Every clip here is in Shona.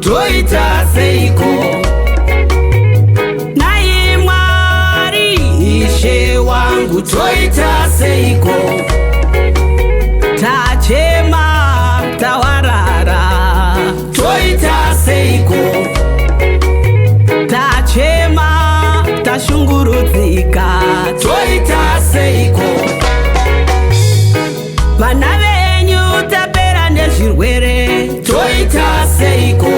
toita seiko? Nai Mwari Ishe wangu toita seiko? Tachema tawarara toita seiko? Tachema tashungurudzika toita seiko? Vana venyu tapera nezvirwere toita seiko?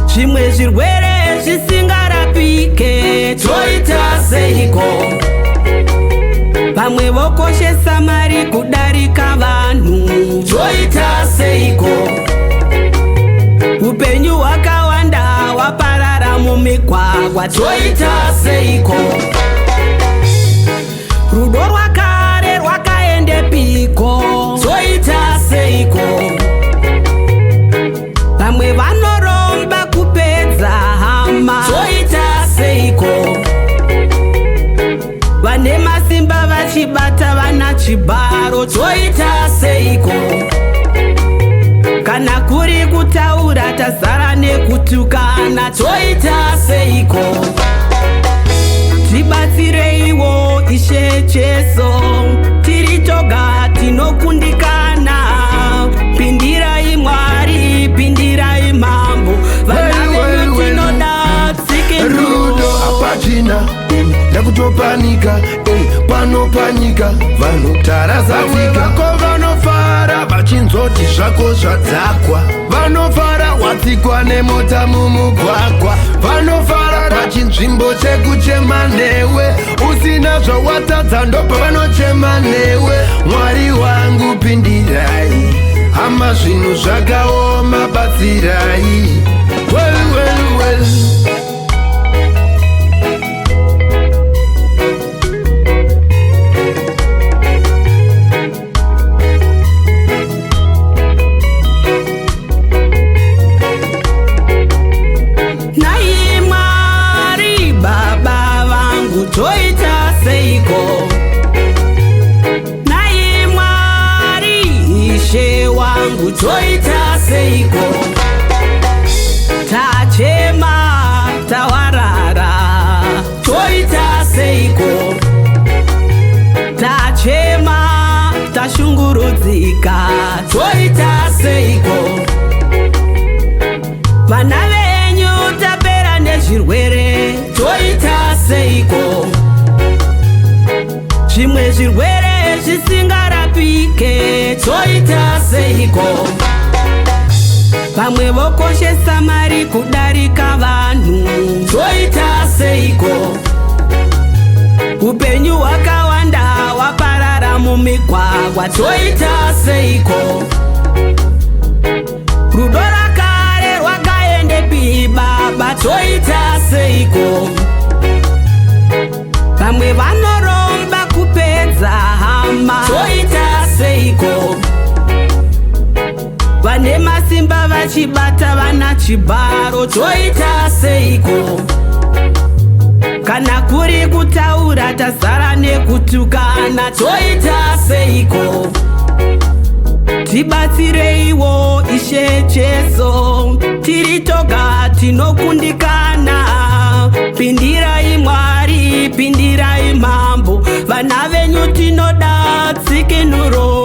Zvimwe zvirwere zvisingarapike toita seiko? Vamwe vokoshesa mari kudarika vanhu toita seiko? Upenyu hwakawanda hwaparara mumigwagwa toita seiko? Rudo rwakare rwakaendepiko toita seiko? Vamwe vanoromba kupedza hama toita seiko? Vane masimba vachibata vana chibaro toita seiko? Kana kuri kutaura tazara nekutukana toita seiko? Tibatsireiwo Ishe Jesu, tiri toga tinokundikana. Pindirai Mwari, pindirai Mambo, vana venyu tinoda tsikinuro. Apachina yakutopanika panopanyika vanotarazatika vako vanofara vachinzoti zvako zvadzakwa, vanofara watsikwa nemota mumugwagwa, vanofara pachinzvimbo chekuchema newe, usina zvawatadza ndopa vanochema newe. Mwari wangu pindirai, hama zvinhu zvakaoma batsirai. Well. Nai Mwari baba vangu toita seiko? Nai Mwari Ishe wangu toita seiko? Tachema tawarara toita seiko? Tachema tashungurudzika toita seiko? Vana venyu tapera nezvirwere toita seiko? Zvimwe zvirwere zvisingarapike toita seiko? Vamwe vokoshesa mari kudarika vanhu toita seiko? Upenyu hwakawanda hwaparara mumigwagwa toita seiko? Rudo rwakare rwakaendepi baba toita seiko? Vamwe vanoromba kupedza hama toita seiko? Vane masimba vachibata vana chibaro toita seiko? Kana kuri kutaura tazara nekutukana toita seiko? Tibatsireiwo Ishe Jesu, tiri toga tinokundikana. Pindirai Mwari, pindirai Mambo, vana venyu tinoda tsikinuro.